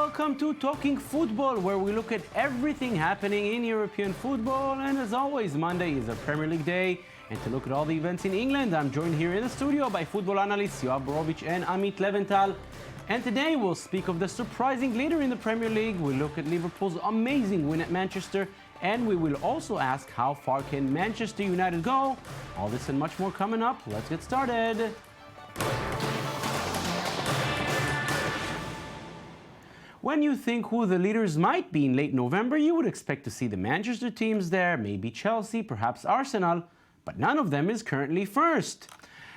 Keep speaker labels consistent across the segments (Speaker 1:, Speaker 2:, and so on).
Speaker 1: welcome to Talking Football, where we look at everything happening in European football. And as always, Monday is a Premier League day. And to look at all the events in England, I'm joined here in the studio by football analysts Yoav Borovic and Amit Leventhal. And today we'll speak of the surprising leader in the Premier League. We'll look at Liverpool's amazing win at Manchester. And we will also ask, how far can Manchester United go? All this and much more coming up. Let's get started. When you think who the leaders might be in late November, you would expect to see the Manchester teams there, maybe Chelsea, perhaps Arsenal, but none of them is currently first.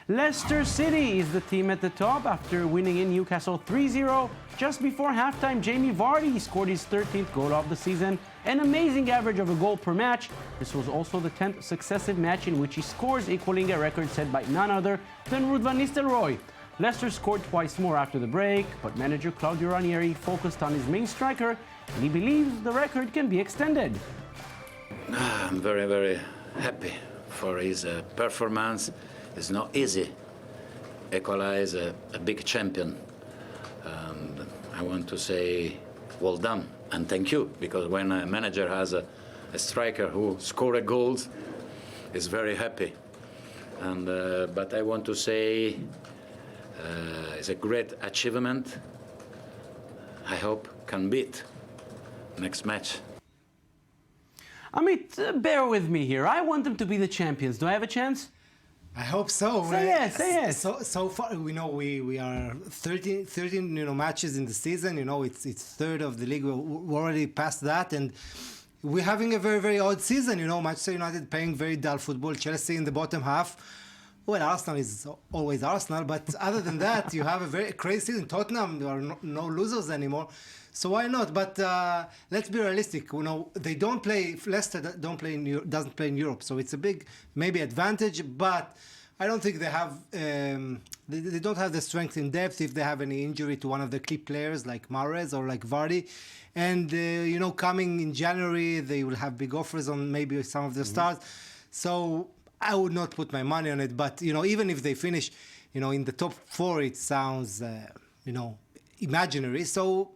Speaker 1: Leicester City is the team at the top after winning in Newcastle 3-0. Just before halftime, Jamie Vardy scored his 13th goal of the season, an amazing average of a goal per match. This was also the 10th successive match in which he scores, equaling a record set by none other than Ruud van Nistelrooy. Leicester scored twice more after the break, but manager Claudio Ranieri focused on his main striker, and he believes the record can be extended.
Speaker 2: I'm very, very happy for his performance. It's not easy to equalize a big champion. And I want to say well done and thank you, because when a manager has a striker who scores goals, he's very happy. And but I want to say it's a great achievement. I hope can beat next match.
Speaker 1: Amit, bear with me here. I want them to be the champions. Do I have a chance?
Speaker 3: I hope so.
Speaker 1: Say yes, say yes.
Speaker 3: So far, we are 13 matches in the season. It's third of the league. We're already past that, and we're having a very, very odd season. Manchester United playing very dull football. Chelsea in the bottom half. Well, Arsenal is always Arsenal, but other than that, you have a very crazy season. Tottenham are no losers anymore, so why not? But let's be realistic. They don't play. Leicester doesn't play in Europe, so it's a big maybe advantage. But I don't think they have. They don't have the strength in depth if they have any injury to one of the key players like Mahrez or like Vardy. And coming in January, they will have big offers on maybe some of the stars. So I would not put my money on it, but even if they finish, in the top four, it sounds, imaginary. So,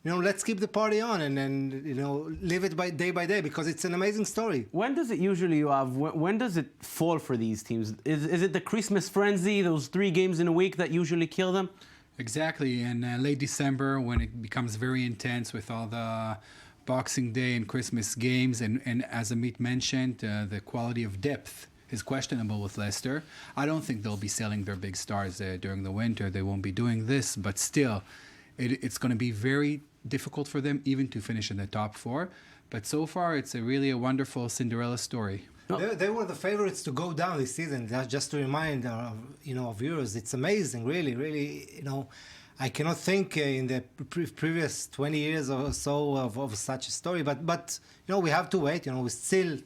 Speaker 3: let's keep the party on and live it by day, because it's an amazing story.
Speaker 1: When does it usually have? When does it fall for these teams? Is it the Christmas frenzy, those 3 games in a week that usually kill them?
Speaker 4: Exactly, in late December when it becomes very intense with all the Boxing Day and Christmas games, and as Amit mentioned, the quality of depth is questionable with Leicester. I don't think they'll be selling their big stars during the winter. They won't be doing this, but still, it's going to be very difficult for them even to finish in the top 4. But so far, it's really a wonderful Cinderella story.
Speaker 3: They were the favorites to go down this season. Just to remind of viewers, it's amazing, really. I cannot think in the previous 20 years or so of such a story. But we have to wait. We're still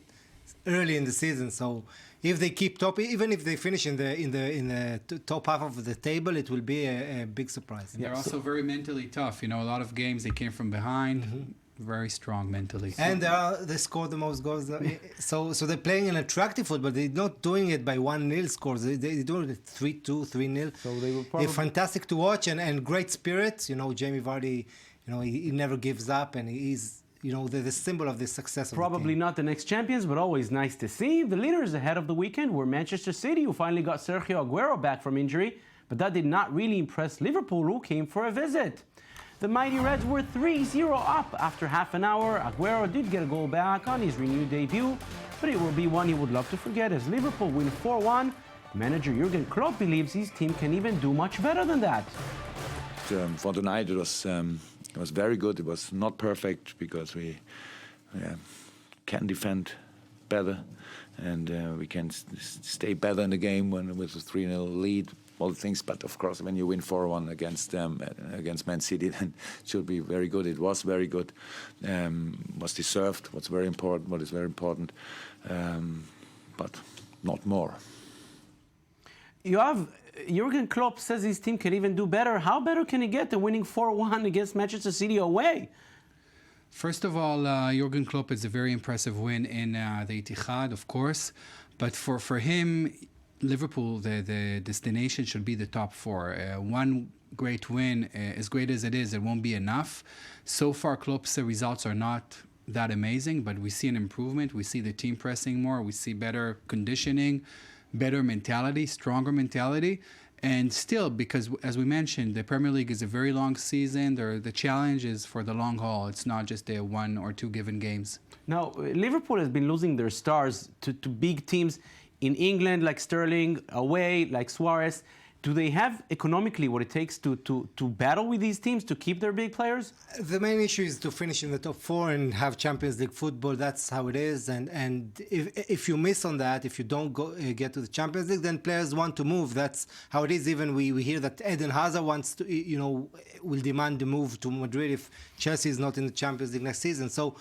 Speaker 3: early in the season, so if they keep top, even if they finish in the top half of the table, it will be a big surprise.
Speaker 4: They're also very mentally tough. A lot of games they came from behind, very strong mentally.
Speaker 3: And they scored the most goals. So they're playing an attractive football. They're not doing it by 1-0 scores. They're doing it 3-2, 3-0.
Speaker 1: So they were probably...
Speaker 3: They're fantastic to watch and great spirit. Jamie Vardy, he never gives up, and he's the symbol of the success of
Speaker 1: Probably
Speaker 3: the team.
Speaker 1: not the next champions, but always nice to see. The leaders ahead of the weekend were Manchester City, who finally got Sergio Aguero back from injury, but that did not really impress Liverpool, who came for a visit. The mighty Reds were 3-0 up after half an hour. Aguero did get a goal back on his renewed debut, but it will be one he would love to forget as Liverpool win 4-1. Manager Jurgen Klopp believes his team can even do much better than that.
Speaker 5: For tonight, it was very good. It was not perfect because we can defend better, and we can stay better in the game with a 3-0 lead. All the things, but of course, when you win 4-1 against Man City, then it should be very good. It was very good. Was deserved. What's very important. What is very important, but not more.
Speaker 1: Jurgen Klopp says his team can even do better. How better can he get than winning 4-1 against Manchester City away?
Speaker 4: First of all, Jurgen Klopp is a very impressive win in the Etihad, of course. But for him, Liverpool, the destination should be the top 4. One great win, as great as it is, it won't be enough. So far, Klopp's results are not that amazing, but we see an improvement. We see the team pressing more. We see better conditioning, better mentality, stronger mentality. And still, because as we mentioned, the Premier League is a very long season. The challenge is for the long haul. It's not just a 1 or 2 given games.
Speaker 1: Now, Liverpool has been losing their stars to big teams in England, like Sterling, away, like Suarez. Do they have economically what it takes to battle with these teams, to keep their big players?
Speaker 3: The main issue is to finish in the top 4 and have Champions League football. That's how it is. And if you miss on that, if you don't get to the Champions League, then players want to move. That's how it is. Even we hear that Eden Hazard wants to, will demand the move to Madrid if Chelsea is not in the Champions League next season. So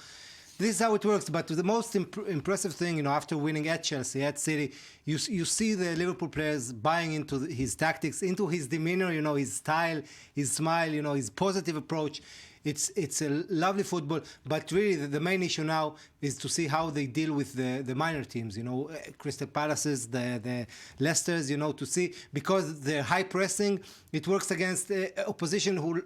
Speaker 3: this is how it works. But the most impressive thing, after winning at Chelsea, at City, you see the Liverpool players buying into his tactics, into his demeanor, his style, his smile, his positive approach. It's a lovely football, but really the main issue now is to see how they deal with the minor teams, Crystal Palaces, the Leicesters, to see, because they're high pressing, it works against opposition who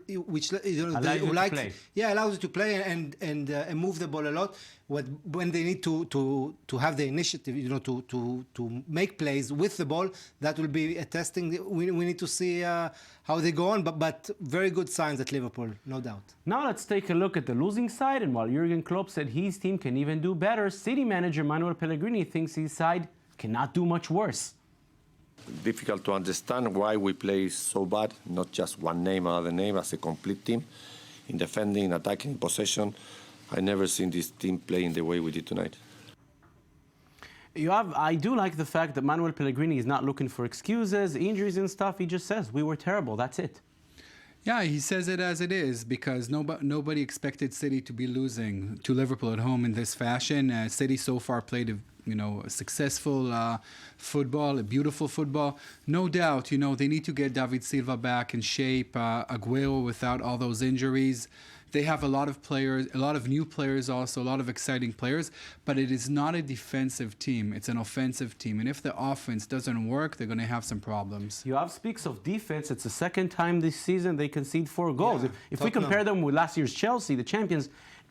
Speaker 3: allows you to play and move the ball a lot. When they need to have the initiative, to make plays with the ball, that will be a testing. We need to see how they go on, but very good signs at Liverpool, no doubt.
Speaker 1: Now let's take a look at the losing side, and while Jurgen Klopp said his team can even do better, City manager Manuel Pellegrini thinks his side cannot do much worse.
Speaker 6: Difficult to understand why we play so bad, not just one name or other name, as a complete team, in defending, attacking, in possession. I never seen this team playing the way we did tonight.
Speaker 1: I do like the fact that Manuel Pellegrini is not looking for excuses, injuries and stuff. He just says, we were terrible, that's it.
Speaker 4: Yeah, he says it as it is, because nobody expected City to be losing to Liverpool at home in this fashion. City so far played a successful football, a beautiful football. No doubt, they need to get David Silva back in shape, Aguero without all those injuries. They have a lot of players, a lot of new players also, a lot of exciting players, but it is not a defensive team. It's an offensive team. And if the offense doesn't work, they're going to have some problems.
Speaker 1: Yoav speaks of defense. It's the second time this season they concede 4 goals.
Speaker 3: Yeah,
Speaker 1: if we compare them with last year's Chelsea, the champions,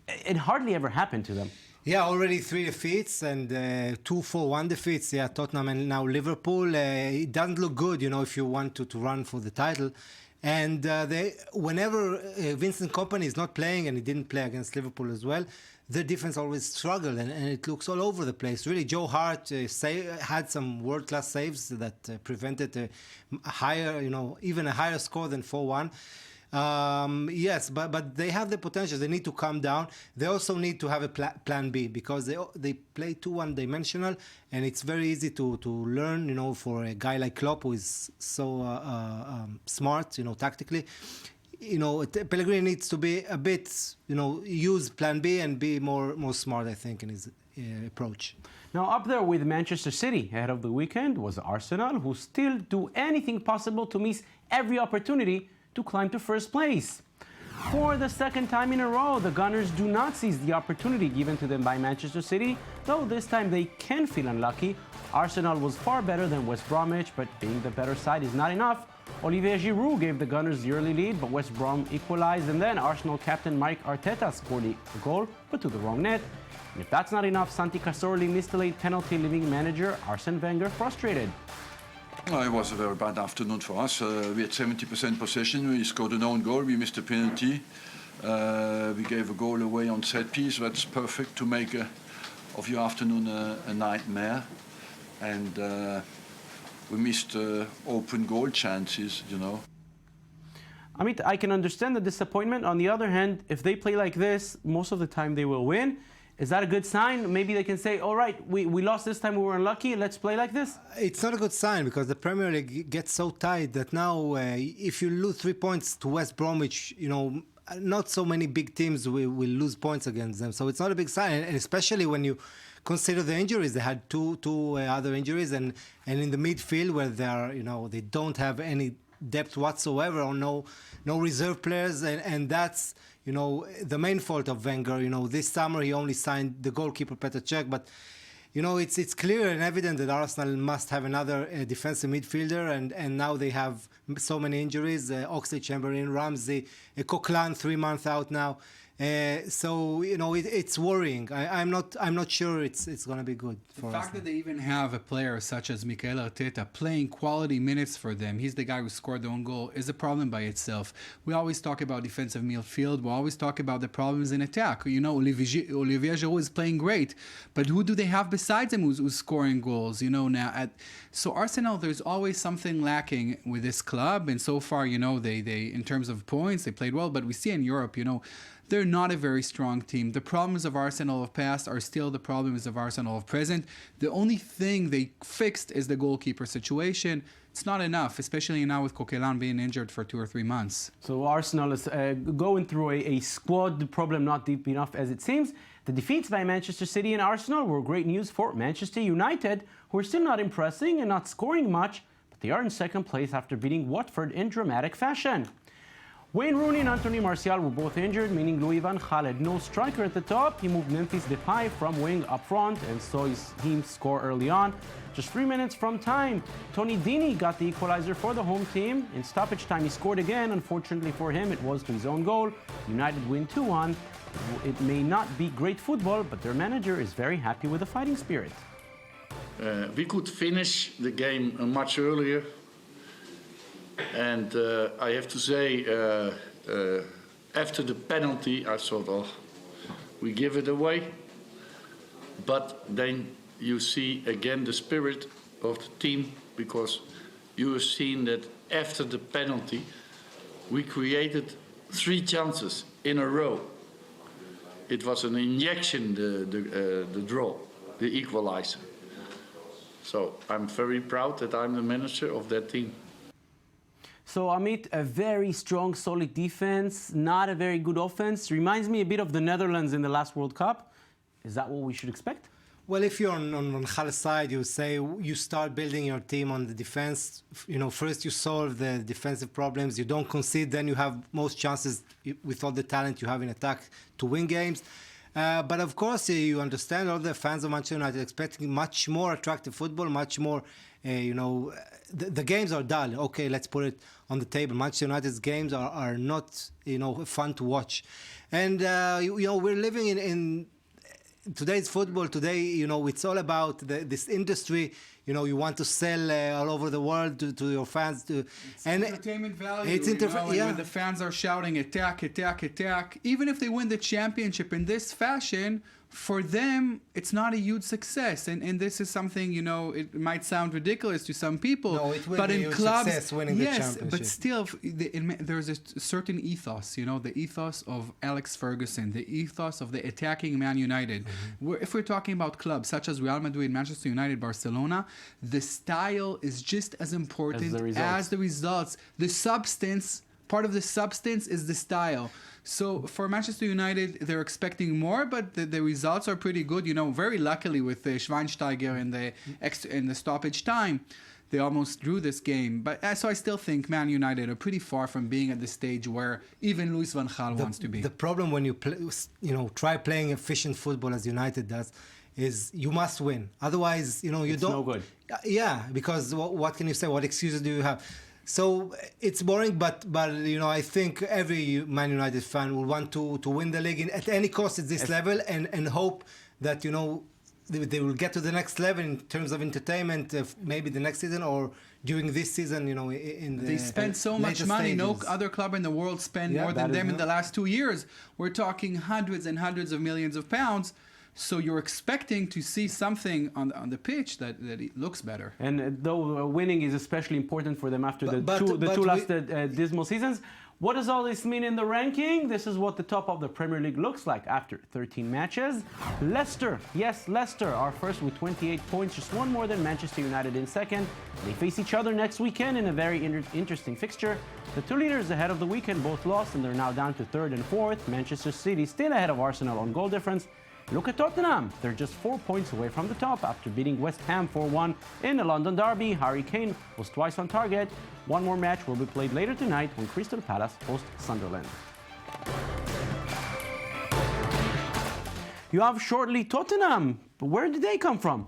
Speaker 1: it hardly ever happened to them.
Speaker 3: Yeah, already 3 defeats and 2 4-1 defeats. Yeah, Tottenham and now Liverpool. It doesn't look good, if you want to run for the title. And whenever Vincent Kompany is not playing, and he didn't play against Liverpool as well, their defense always struggled, and it looks all over the place. Really, Joe Hart had some world-class saves that prevented a higher, even a higher score than 4-1. Yes, but they have the potential. They need to calm down. They also need to have a plan B, because they play too one-dimensional, and it's very easy to learn, for a guy like Klopp, who is so smart, tactically. Pellegrini needs to be a bit, use plan B and be more smart, I think, in his approach.
Speaker 1: Now, up there with Manchester City ahead of the weekend was Arsenal, who still do anything possible to miss every opportunity to climb to first place. For the second time in a row, the Gunners do not seize the opportunity given to them by Manchester City, though this time they can feel unlucky. Arsenal was far better than West Bromwich, but being the better side is not enough. Olivier Giroud gave the Gunners the early lead, but West Brom equalized, and then Arsenal captain Mike Arteta scored a goal, but to the wrong net. And if that's not enough, Santi Cazorla missed a late penalty, leaving manager Arsene Wenger frustrated.
Speaker 7: Oh, it was a very bad afternoon for us. We had 70% possession. We scored an own goal. We missed a penalty. We gave a goal away on set piece. That's perfect to make of your afternoon a nightmare. And we missed open goal chances,
Speaker 1: I can understand the disappointment. On the other hand, if they play like this, most of the time they will win. Is that a good sign? Maybe they can say, all right, we lost this time, we were unlucky, let's play like this?
Speaker 3: It's not a good sign, because the Premier League gets so tight that now if you lose 3 points to West Bromwich, not so many big teams will lose points against them. So it's not a big sign, and especially when you consider the injuries. They had two other injuries, and in the midfield where they are, they don't have any depth whatsoever, or no reserve players, and that's the main fault of Wenger. This summer he only signed the goalkeeper Petr Cech, but it's clear and evident that Arsenal must have another defensive midfielder, and now they have so many injuries. Oxlade-Chamberlain, Ramsey, Coquelin 3 months out now. So it's worrying. I'm not sure it's going to be good for us.
Speaker 4: The fact that they even have a player such as Mikel Arteta playing quality minutes for them, he's the guy who scored the own goal, is a problem by itself. We always talk about defensive midfield. We always talk about the problems in attack. Olivier Giroud is playing great, but who do they have besides him who's scoring goals? So Arsenal, there's always something lacking with this club, and so far, they in terms of points, they played well, but we see in Europe, they're not a very strong team. The problems of Arsenal of past are still the problems of Arsenal of present. The only thing they fixed is the goalkeeper situation. It's not enough, especially now with Coquelin being injured for 2 or 3 months.
Speaker 1: So Arsenal is going through a squad problem not deep enough as it seems. The defeats by Manchester City and Arsenal were great news for Manchester United, who are still not impressing and not scoring much, but they are in second place after beating Watford in dramatic fashion. Wayne Rooney and Anthony Martial were both injured, meaning Louis van Gaal had no striker at the top. He moved Memphis Depay from wing up front and saw his team score early on. Just 3 minutes from time, Tony Deeney got the equalizer for the home team. In stoppage time, he scored again. Unfortunately for him, it was to his own goal. United win 2-1. It may not be great football, but their manager is very happy with the fighting spirit.
Speaker 8: We could finish the game much earlier. And I have to say, after the penalty, I thought, oh, we give it away. But then you see again the spirit of the team, because you have seen that after the penalty, we created 3 chances in a row. It was an injection, the draw, the equalizer. So I'm very proud that I'm the manager of that team.
Speaker 1: So Amit, a very strong, solid defense, not a very good offense. Reminds me a bit of the Netherlands in the last World Cup. Is that what we should expect?
Speaker 3: Well, if you're on Gaal's side, you say you start building your team on the defense. First you solve the defensive problems. You don't concede, then you have most chances with all the talent you have in attack to win games. But of course, you understand all the fans of Manchester United expecting much more attractive football, much more, the games are dull. Okay, let's put it on the table. Manchester United's games are not, fun to watch. And, we're living in today's football. Today, it's all about this industry. You want to sell all over the world to your fans.
Speaker 4: It's entertainment value. When the fans are shouting, attack, attack, attack. Even if they win the championship in this fashion, for them, it's not a huge success. And this is something, it might sound ridiculous to some people.
Speaker 3: No, it will
Speaker 4: but
Speaker 3: be
Speaker 4: in
Speaker 3: a huge
Speaker 4: clubs,
Speaker 3: success winning the championship.
Speaker 4: But still, there's a certain ethos, the ethos of Alex Ferguson, the ethos of the attacking Man United. Mm-hmm. If we're talking about clubs such as Real Madrid, Manchester United, Barcelona, the style is just as important as the results. The substance, part of the substance is the style. So for Manchester United, they're expecting more, but the results are pretty good. Very luckily with Schweinsteiger in the stoppage time, they almost drew this game. But so I still think Man United are pretty far from being at the stage where even Louis van Gaal wants to be.
Speaker 3: The problem when you try playing efficient football as United does is you must win. Otherwise, you don't. It's no good. Yeah, because what can you say? What excuses do you have? So it's boring, but I think every Man United fan will want to win the league at any cost at this level and hope that they will get to the next level in terms of entertainment, maybe the next season or during this season. They
Speaker 4: spend so much money.
Speaker 3: Stages.
Speaker 4: No other club in the world spent more than them in the last 2 years. We're talking hundreds and hundreds of millions of pounds. So you're expecting to see something on the pitch that it looks better.
Speaker 1: And though winning is especially important for them after the two last dismal seasons, what does all this mean in the ranking? This is what the top of the Premier League looks like after 13 matches. Leicester, yes, Leicester are first with 28 points, just one more than Manchester United in second. They face each other next weekend in a very interesting fixture. The 2 leaders ahead of the weekend both lost, and they're now down to third and fourth. Manchester City still ahead of Arsenal on goal difference. Look at Tottenham. They're just 4 points away from the top after beating West Ham 4-1 in the London derby. Harry Kane was twice on target. One more match will be played later tonight when Crystal Palace hosts Sunderland. You have shortly Tottenham. But where did they come from?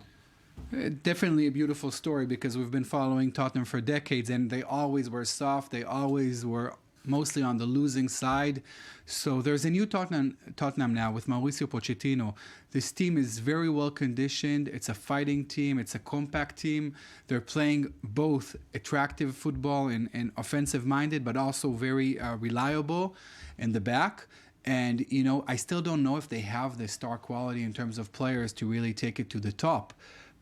Speaker 4: Definitely a beautiful story because we've been following Tottenham for decades and they always were soft. They always were mostly on the losing side. So there's a new Tottenham now with Mauricio Pochettino. This team is very well conditioned. It's a fighting team. It's a compact team. They're playing both attractive football and offensive minded, but also very reliable in the back. And, you know, I still don't know if they have the star quality in terms of players to really take it to the top.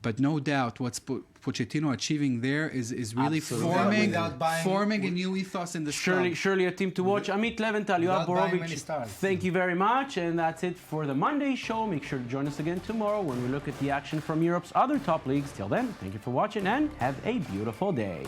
Speaker 4: But no doubt what's Pochettino achieving there is really
Speaker 1: Absolutely.
Speaker 4: forming a new ethos in the squad.
Speaker 1: Surely a team to watch. Amit Leventhal, Yoav
Speaker 3: Without buying many
Speaker 1: Borovic,
Speaker 3: stars.
Speaker 1: thank you very much. And that's it for the Monday show. Make sure to join us again tomorrow when we look at the action from Europe's other top leagues. Till then, thank you for watching and have a beautiful day.